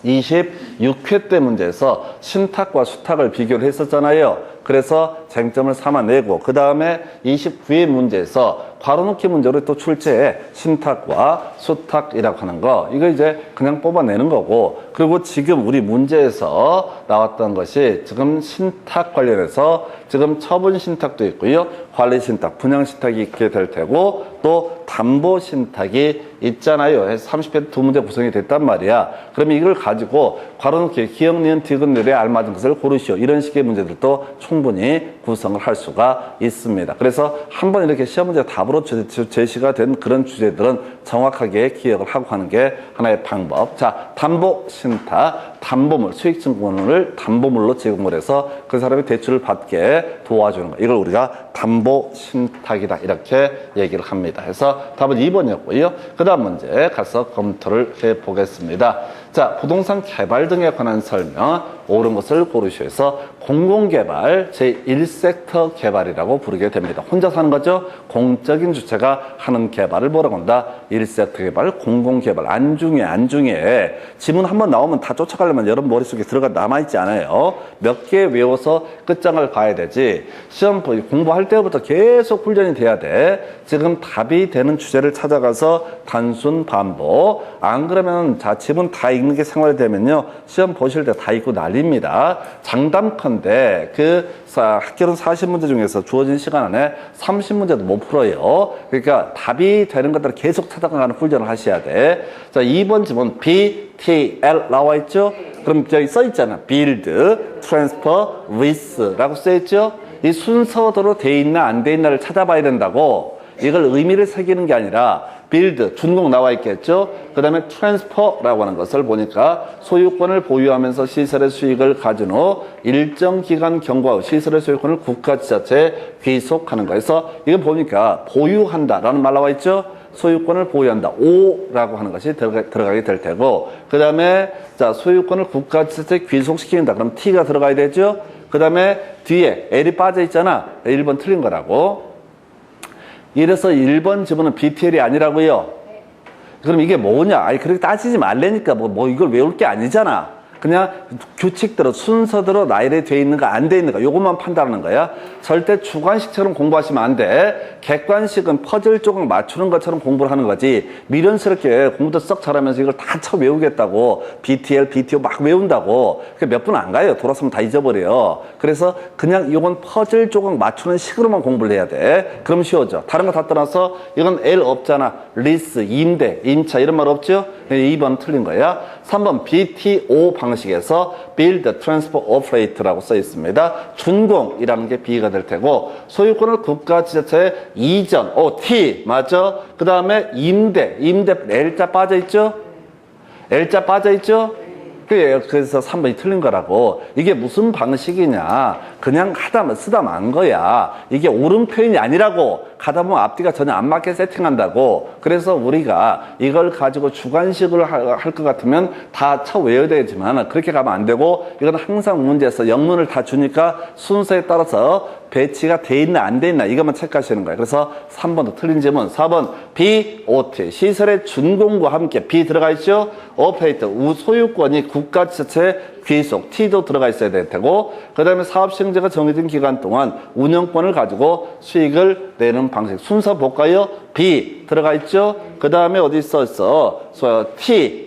26회 때 문제에서 신탁과 수탁을 비교를 했었잖아요. 그래서 쟁점을 삼아내고 그 다음에 29회 문제에서 괄호넣기 문제로 또 출제해 신탁과 수탁이라고 하는 거 이거 이제 그냥 뽑아내는 거고 그리고 지금 우리 문제에서 나왔던 것이 지금 신탁 관련해서 지금 처분 신탁도 있고요. 관리 신탁, 분양 신탁이 있게 될 테고 또 담보 신탁이 있잖아요. 해서 30회 두 문제 구성이 됐단 말이야. 그러면 이걸 가지고 괄호넣기, 기억, 니은, 디귿,에 알맞은 것을 고르시오. 이런 식의 문제들도 충분히 구성을 할 수가 있습니다. 그래서 한번 이렇게 시험 문제 답으로 제시가 된 그런 주제들은 정확하게 기억을 하고 하는 게 하나의 방법. 자, 담보 신탁, 담보물, 수익 증권을 담보물로 제공을 해서 그 사람이 대출을 받게 도와주는 거. 이걸 우리가 담보 신탁이다. 이렇게 얘기를 합니다. 그래서 답은 2번이었고요. 그 다음 문제 가서 검토를 해 보겠습니다. 자, 부동산 개발 등에 관한 설명, 옳은 것을 고르시해서 공공개발 제1섹터 개발이라고 부르게 됩니다. 혼자 사는 거죠? 공적인 주체가 하는 개발을 뭐라고 한다? 1섹터 개발, 공공개발. 안중에 지문 한번 나오면 다 쫓아가려면 여러분 머릿속에 들어가 남아있지 않아요. 몇 개 외워서 끝장을 가야 되지. 시험 공부할 때부터 계속 훈련이 돼야 돼. 지금 답이 되는 주제를 찾아가서 단순 반복. 안 그러면 자, 지문 다 읽는 게 생활이 되면요. 시험 보실 때 다 읽고 난립니다. 장담컨대 학교는 40문제 중에서 주어진 시간 안에 30문제도 못 풀어요. 그러니까 답이 되는 것들을 계속 찾아가는 훈련을 하셔야 돼. 자, 2번 지문 BTL 나와 있죠? 그럼 여기 써 있잖아. Build, Transfer, Lease라고 써 있죠? 이 순서대로 돼 있나 안 돼 있나를 찾아봐야 된다고. 이걸 의미를 새기는 게 아니라 build, 준공 나와 있겠죠? 그 다음에 transfer라고 하는 것을 보니까 소유권을 보유하면서 시설의 수익을 가진 후 일정 기간 경과 후 시설의 소유권을 국가지자체에 귀속하는 거. 그래서 이거 보니까 보유한다라는 말 나와 있죠? 소유권을 보유한다. O라고 하는 것이 들어가게 될 테고 그 다음에 자 소유권을 국가지자체에 귀속시킨다. 그럼 T가 들어가야 되죠? 그 다음에 뒤에 L이 빠져 있잖아. 1번 틀린 거라고. 이래서 1번 지문은 BTL이 아니라고요. 그럼 이게 뭐냐? 아니 그렇게 따지지 말라니까 뭐 이걸 외울 게 아니잖아. 그냥 규칙대로 순서대로 나열이 돼 있는가 안 돼 있는가 요것만 판단하는 거야. 절대 주관식처럼 공부하시면 안 돼. 객관식은 퍼즐 조각 맞추는 것처럼 공부를 하는 거지. 미련스럽게 공부도 썩 잘하면서 이걸 다 쳐 외우겠다고 BTL, BTO 막 외운다고 몇 분 안 가요. 돌아서면 다 잊어버려요. 그래서 그냥 이건 퍼즐 조각 맞추는 식으로만 공부를 해야 돼. 그럼 쉬워져. 다른 거 다 떠나서 이건 L 없잖아. 리스, 임대, 임차 이런 말 없죠? 2번 틀린 거야. 3번 BTO 방식에서 Build, Transfer, Operate라고 써 있습니다. 준공이라는 게 B가 될 테고 소유권을 국가지자체에 이전, T 맞죠? 그 다음에 임대 L자 빠져 있죠? L자 빠져 있죠? 그래서 3번이 틀린 거라고. 이게 무슨 방식이냐. 그냥 쓰다 만 거야. 이게 옳은 표현이 아니라고. 가다 보면 앞뒤가 전혀 안 맞게 세팅한다고. 그래서 우리가 이걸 가지고 주관식을 할 것 같으면 다 쳐 외워야 되지만 그렇게 가면 안 되고 이건 항상 문제에서 영문을 다 주니까 순서에 따라서 배치가 돼 있나 안 돼 있나 이것만 체크하시는 거예요. 그래서 3번도 틀린 질문. 4번 BOT 시설의 준공과 함께 B 들어가 있죠. 오페이터 소유권이 국가지자체에 귀속 T도 들어가 있어야 될 테고 그 다음에 사업 시행자가 정해진 기간 동안 운영권을 가지고 수익을 내는 방식 순서 볼까요? B 들어가 있죠. 그 다음에 어디 있었어?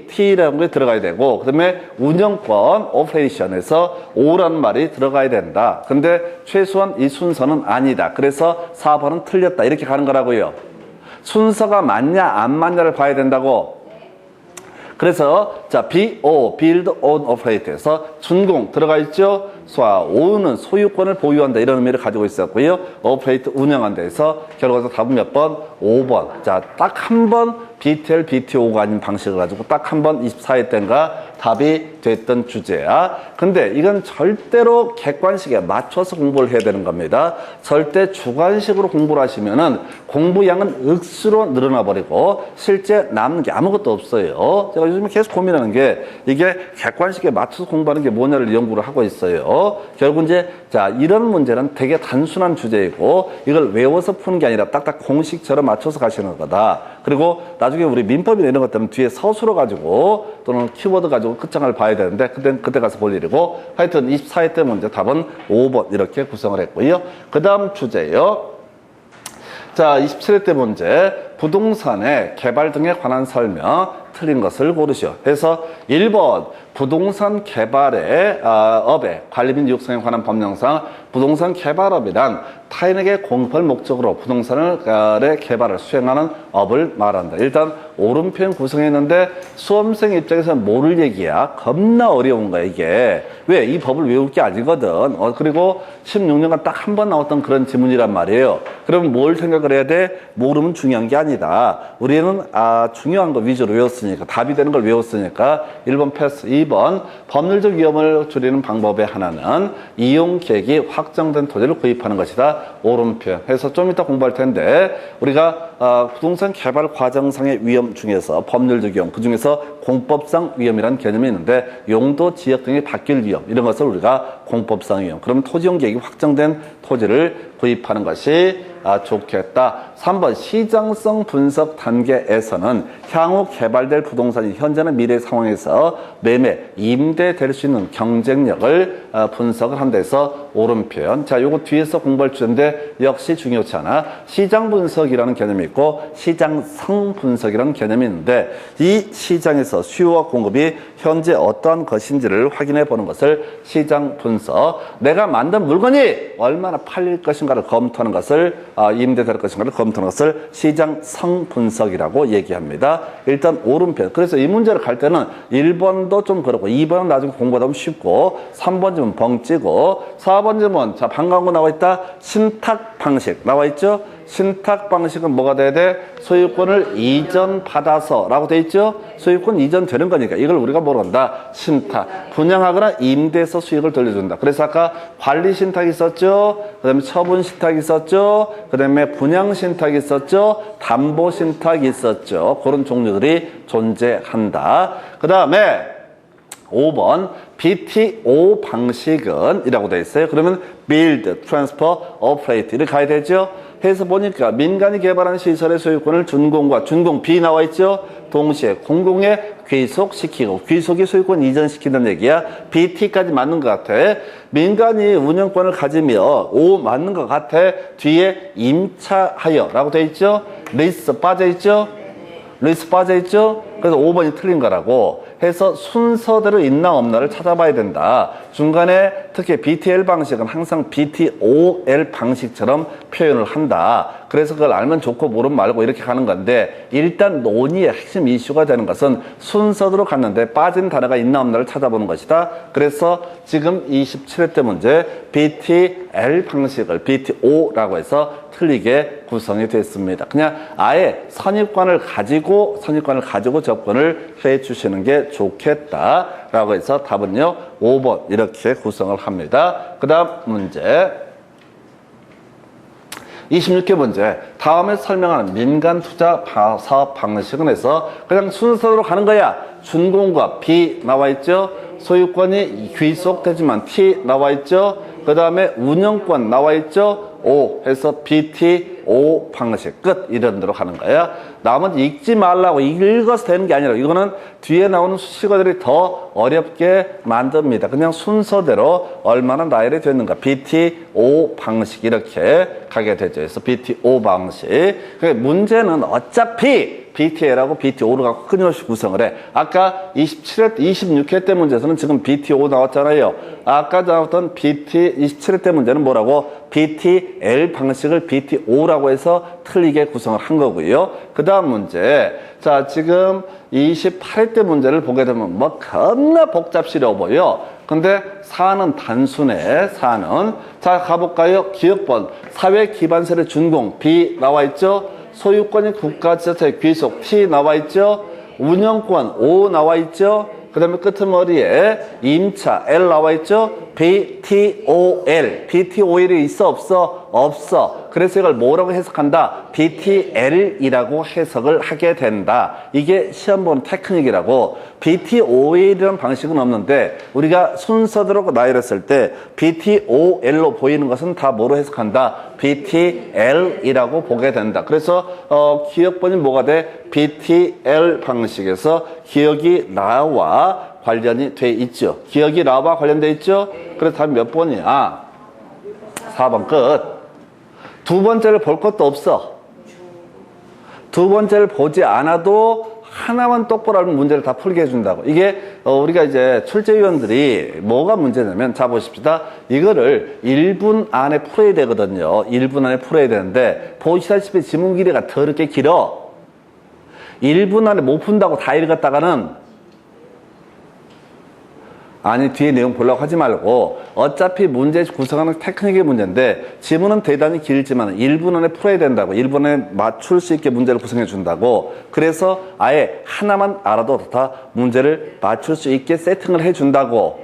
T라는 게 들어가야 되고 그 다음에 운영권 오퍼레이션에서 O라는 말이 들어가야 된다. 근데 최소한 이 순서는 아니다. 그래서 4번은 틀렸다. 이렇게 가는 거라고요. 순서가 맞냐 안 맞냐를 봐야 된다고. 그래서 자 BO Build, Own, Operate에서 준공 들어가 있죠. O는 소유권을 보유한다 이런 의미를 가지고 있었고요. Operate 운영한다 해서 결과에서 답은 몇 번? 5번. 자 딱 한 번 BTL, BTO가 아닌 방식을 가지고 딱 한 번 24회 때인가 답이 됐던 주제야. 근데 이건 절대로 객관식에 맞춰서 공부를 해야 되는 겁니다. 절대 주관식으로 공부를 하시면은 공부량은 억수로 늘어나 버리고 실제 남는 게 아무것도 없어요. 제가 요즘에 계속 고민하는 게 이게 객관식에 맞춰서 공부하는 게 뭐냐를 연구를 하고 있어요. 결국 이제 자 이런 문제는 되게 단순한 주제이고 이걸 외워서 푸는 게 아니라 딱딱 공식처럼 맞춰서 가시는 거다. 그리고 나중에 우리 민법이나 이런 것들은 뒤에 서술어 가지고 또는 키워드 가지고 끝장을 봐야 되는데 그때 가서 볼 일이고 하여튼 24회 때 문제 답은 5번 이렇게 구성을 했고요. 그 다음 주제요. 자 27회 때 문제 부동산의 개발 등에 관한 설명 틀린 것을 고르시오. 그래서 1번 부동산 개발의 업의 관리 및 육성에 관한 법령상 부동산 개발업이란 타인에게 공급할 목적으로 부동산의 개발을 수행하는 업을 말한다. 일단 옳은 표현 구성했는데 수험생 입장에서는 모를 얘기야. 겁나 어려운 거야 이게. 왜? 이 법을 외울 게 아니거든. 그리고 16년간 딱 한 번 나왔던 그런 지문이란 말이에요. 그럼 뭘 생각을 해야 돼? 모르면 중요한 게 아니다. 우리는 중요한 거 위주로 외웠으니까 답이 되는 걸 외웠으니까 1번 패스. 2번 법률적 위험을 줄이는 방법의 하나는 이용 계획이 확정된 토지를 구입하는 것이다. 옳은 표현. 해서 좀 이따 공부할 텐데 우리가 부동산 개발 과정상의 위험 중에서 법률적 위험, 그 중에서 공법상 위험이라는 개념이 있는데 용도, 지역 등이 바뀔 위험 이런 것을 우리가 공법상 위험. 그럼 토지용 계획이 확정된 토지를 구입하는 것이 좋겠다. 3번 시장성 분석 단계에서는 향후 개발될 부동산이 현재나 미래 상황에서 매매, 임대될 수 있는 경쟁력을 분석을 한다 해서 옳은 표현. 자, 요거 뒤에서 공부할 주제인데 역시 중요치 않아. 시장 분석이라는 개념이 있고 시장성 분석이라는 개념이 있는데 이 시장에서 수요와 공급이 현재 어떠한 것인지를 확인해 보는 것을 시장 분석. 내가 만든 물건이 얼마나 팔릴 것인가를 검토하는 것을 임대될 것인가를 검토하는 것을 시장성 분석이라고 얘기합니다. 일단 옳은 표현. 그래서 이 문제를 갈 때는 1번도 좀 그렇고 2번은 나중에 공부하다 보면 쉽고 3번쯤은 벙찌고 4번쯤은 자 방광고 나와 있다. 신탁 방식 나와 있죠. 신탁 방식은 뭐가 돼야 돼? 소유권을 이전받아서 라고 돼 있죠? 소유권 이전되는 거니까 이걸 우리가 뭐로 한다? 신탁. 분양하거나 임대해서 수익을 돌려준다. 그래서 아까 관리 신탁이 있었죠? 그 다음에 처분 신탁이 있었죠? 그 다음에 분양 신탁이 있었죠? 담보 신탁이 있었죠? 그런 종류들이 존재한다. 그 다음에 5번 BTO 방식은 이라고 되어 있어요. 그러면 Build, Transfer, Operate 이렇게 가야 되죠. 해서 보니까 민간이 개발한 시설의 소유권을 준공과 준공 B 나와 있죠. 동시에 공공에 귀속시키고 귀속이 소유권 이전시키는 얘기야. BT까지 맞는 것 같아. 민간이 운영권을 가지며 O 맞는 것 같아. 뒤에 임차하여 라고 되어 있죠. 리스 빠져 있죠. 리스 빠져 있죠. 그래서 5번이 틀린 거라고 해서 순서대로 있나 없나를 찾아봐야 된다. 중간에 특히 BTL 방식은 항상 BTOL 방식처럼 표현을 한다. 그래서 그걸 알면 좋고 모르면 말고 이렇게 가는 건데 일단 논의의 핵심 이슈가 되는 것은 순서대로 갔는데 빠진 단어가 있나 없나를 찾아보는 것이다. 그래서 지금 27회 때 문제 BTL 방식을 BTO라고 해서 틀리게 구성이 됐습니다. 그냥 아예 선입관을 가지고 접근을 해 주시는 게 좋겠다라고 해서 답은요 5번 이렇게 구성을 합니다. 그 다음 문제 26개 문제. 다음에 설명하는 민간 투자 사업 방식은 해서 그냥 순서대로 가는 거야. 준공과 B 나와 있죠. 소유권이 귀속되지만 T 나와 있죠. 그 다음에 운영권 나와 있죠? O 해서 BTO 방식 끝 이런 대로 가는 거야. 나머지 읽지 말라고 읽어서 되는 게 아니라 이거는 뒤에 나오는 수식어들이 더 어렵게 만듭니다. 그냥 순서대로 얼마나 나열이 됐는가 BTO 방식 이렇게 가게 되죠. 그래서 BTO 방식. 그러니까 문제는 어차피 BTL하고 BTO를 갖고 끊임없이 구성을 해. 아까 27회, 26회 때 문제에서는 지금 BTO 나왔잖아요. 아까 나왔던 27회 때 문제는 뭐라고? BTL 방식을 BTO라고 해서 틀리게 구성을 한 거고요. 그 다음 문제. 자, 지금 28회 때 문제를 보게 되면 뭐 겁나 복잡스러워 보여. 근데 4는 단순해, 4는. 자, 가볼까요? 기억번. 사회 기반세를 준공. B 나와 있죠? 소유권이 국가지자체 귀속 T 나와 있죠. 운영권 O 나와 있죠. 그 다음에 끄트머리에 임차 L 나와 있죠. BTOL. BTOL이 있어 없어? 없어. 그래서 이걸 뭐라고 해석한다? BTL이라고 해석을 하게 된다. 이게 시험 보는 테크닉이라고. BTOL이라는 방식은 없는데 우리가 순서대로 나열했을 때 BTOL로 보이는 것은 다 뭐로 해석한다? BTL이라고 보게 된다. 그래서 기억번이 뭐가 돼? BTL 방식에서 기억이 나와 관련이 돼 있죠. 기억이 나와 관련돼 있죠. 그래서 답이 몇 번이야? 4번 끝. 두 번째를 볼 것도 없어. 두 번째를 보지 않아도 하나만 똑바로 알면 문제를 다 풀게 해준다고. 이게 우리가 이제 출제위원들이 뭐가 문제냐면, 자 보십시다. 이거를 1분 안에 풀어야 되거든요. 1분 안에 풀어야 되는데 보시다시피 지문 길이가 더럽게 길어. 1분 안에 못 푼다고 다 읽었다가는 아니 뒤에 내용 보려고 하지 말고 어차피 문제 구성하는 테크닉의 문제인데 지문은 대단히 길지만 1분 안에 풀어야 된다고. 1분 안에 맞출 수 있게 문제를 구성해 준다고. 그래서 아예 하나만 알아도 다 문제를 맞출 수 있게 세팅을 해 준다고.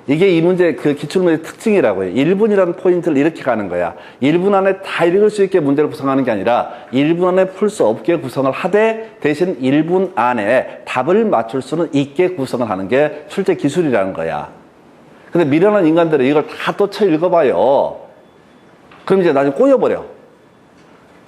이게 이 문제 그 기출문제의 특징이라고요. 1분이라는 포인트를 이렇게 가는 거야. 1분 안에 다 읽을 수 있게 문제를 구성하는 게 아니라 1분 안에 풀 수 없게 구성을 하되 대신 1분 안에 답을 맞출 수는 있게 구성을 하는 게 출제 기술이라는 거야. 근데 미련한 인간들은 이걸 다 또 쳐 읽어봐요. 그럼 이제 나중에 꼬여버려.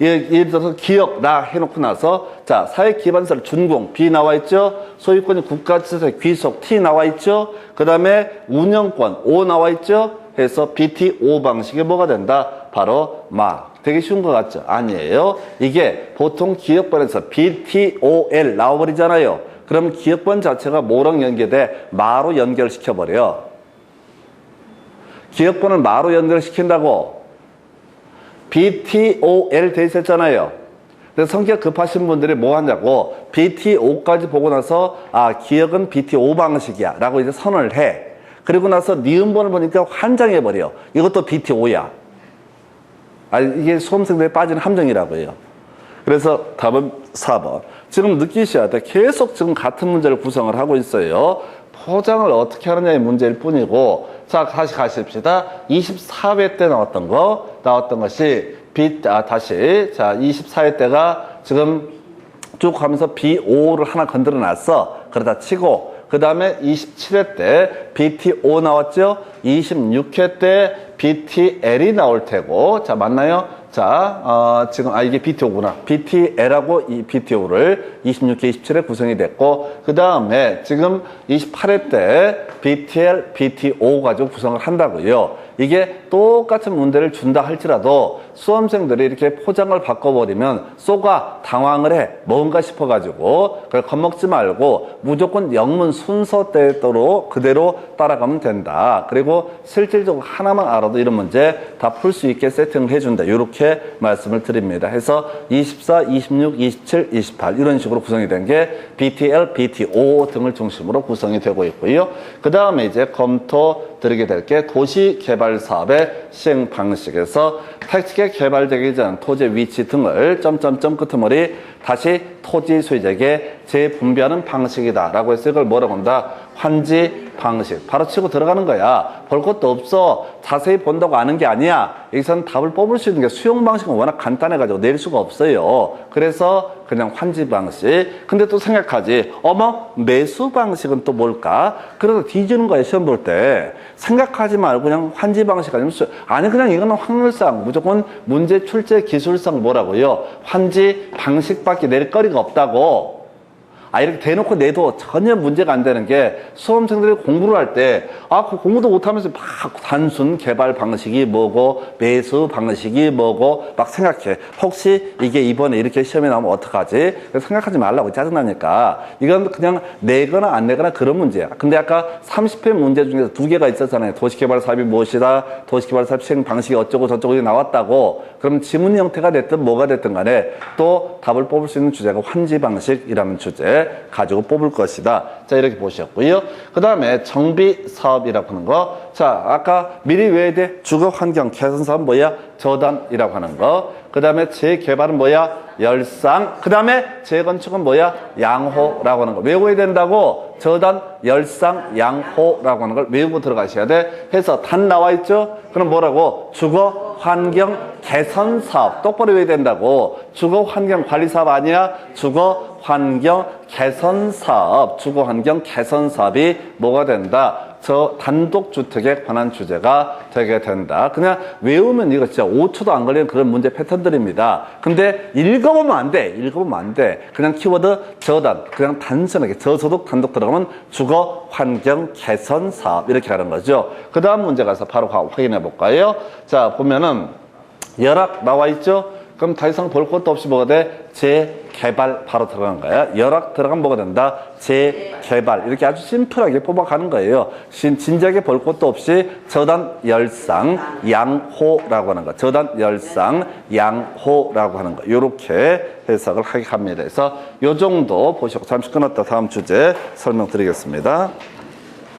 예를 들어서 기억 나 해놓고 나서 자 사회 기반세를 준공 B 나와 있죠. 소유권이 국가지자체 귀속 T 나와 있죠. 그 다음에 운영권 O 나와 있죠. 해서 BTO 방식이 뭐가 된다? 바로 막 되게 쉬운 것 같죠? 아니에요. 이게 보통 기억번에서 BTOL 나와버리잖아요. 그럼 기억번 자체가 뭐랑 연결돼? 마로 연결시켜버려. 기억번을 마로 연결시킨다고. BTOL 돼 있었잖아요. 그래서 성격 급하신 분들이 뭐 하냐고 BTO까지 보고 나서 아 기억은 BTO 방식이야 라고 이제 선언을 해. 그리고 나서 니은번을 보니까 환장해버려. 이것도 BTO야. 아 이게 수험생들이 빠지는 함정이라고요. 그래서 답은 4번. 지금 느끼셔야 돼. 계속 지금 같은 문제를 구성을 하고 있어요. 포장을 어떻게 하느냐의 문제일 뿐이고. 자 다시 가십시다. 24회 때 나왔던 것이 다시 자 24회 때가 지금 쭉 가면서 BO를 하나 건드려 놨어. 그러다 치고 그 다음에 27회 때 BTO 나왔죠. 26회 때 BTL이 나올 테고. 자 맞나요? 자, 지금, 이게 BTO구나. BTL하고 이 BTO를 26회, 27회 구성이 됐고, 그 다음에 지금 28회 때 BTL, BTO 가지고 구성을 한다고요. 이게 똑같은 문제를 준다 할지라도 수험생들이 이렇게 포장을 바꿔버리면 쏘가 당황을 해. 뭔가 싶어가지고. 그걸 겁먹지 말고 무조건 영문 순서대로 그대로 따라가면 된다. 그리고 실질적으로 하나만 알아도 이런 문제 다 풀 수 있게 세팅을 해준다. 이렇게 말씀을 드립니다. 해서 24, 26, 27, 28 이런 식으로 구성이 된 게 BTL, BTO 등을 중심으로 구성이 되고 있고요. 그 다음에 이제 검토 드리게 될 게 도시개발 사업의 시행 방식에서 택지가 개발되기 전 토지의 위치 등을 점점점 끄트머리 다시 토지 소유자에게 재분배하는 방식이다 라고 해서 이걸 뭐라고 한다? 환지 방식. 바로 치고 들어가는 거야. 볼 것도 없어. 자세히 본다고 아는 게 아니야. 여기서는 답을 뽑을 수 있는 게 수용 방식은 워낙 간단해가지고 낼 수가 없어요. 그래서 그냥 환지 방식. 근데 또 생각하지. 어머, 매수 방식은 또 뭘까? 그래서 뒤지는 거야, 시험 볼 때. 생각하지 말고 그냥 환지 방식 아니면 아니, 그냥 이거는 확률상, 무조건 문제 출제 기술상 뭐라고요? 환지 방식밖에 낼 거리가 없다고. 이렇게 대놓고 내도 전혀 문제가 안 되는 게 수험생들이 공부를 할 때, 그 공부도 못하면서 막 단순 개발 방식이 뭐고, 매수 방식이 뭐고, 막 생각해. 혹시 이게 이번에 이렇게 시험에 나오면 어떡하지? 생각하지 말라고 짜증나니까. 이건 그냥 내거나 안 내거나 그런 문제야. 근데 아까 30회 문제 중에서 2개가 있었잖아요. 도시개발 사업이 무엇이다, 도시개발 사업 시행 방식이 어쩌고 저쩌고 나왔다고. 그럼 지문 형태가 됐든 뭐가 됐든 간에 또 답을 뽑을 수 있는 주제가 환지 방식이라는 주제 가지고 뽑을 것이다. 자, 이렇게 보셨고요. 그 다음에 정비 사업이라고 하는 거. 자, 아까 미리 외워야 돼. 주거 환경 개선 사업 뭐야? 저단이라고 하는 거. 그 다음에 재개발은 뭐야? 열상. 그 다음에 재건축은 뭐야? 양호라고 하는 거. 외워야 된다고. 저단, 열상, 양호라고 하는 걸 외우고 들어가셔야 돼. 해서 단 나와 있죠? 그럼 뭐라고? 주거 환경 개선 사업. 똑바로 외워야 된다고. 주거 환경 관리 사업 아니야? 주거 환경 개선 사업. 주거 환경 개선 사업이 뭐가 된다? 저 단독주택에 관한 주제가 되게 된다. 그냥 외우면 이거 진짜 5초도 안 걸리는 그런 문제 패턴들입니다. 근데 읽어보면 안 돼. 읽어보면 안 돼. 그냥 키워드 저단. 그냥 단순하게 저소득 단독 들어가면 주거 환경 개선 사업 이렇게 가는 거죠. 그 다음 문제 가서 바로 확인해 볼까요? 자, 보면은 열악 나와 있죠? 그럼 더 이상 볼 것도 없이 뭐가 돼? 재개발 바로 들어가는 거야. 열악 들어가면 뭐가 된다? 재개발. 이렇게 아주 심플하게 뽑아가는 거예요. 진지하게 볼 것도 없이 저단, 열상, 양호라고 하는 거. 저단, 열상, 양호라고 하는 거. 이렇게 해석을 하게 합니다. 그래서 요 정도 보시고 잠시 끊었다 다음 주제 설명드리겠습니다.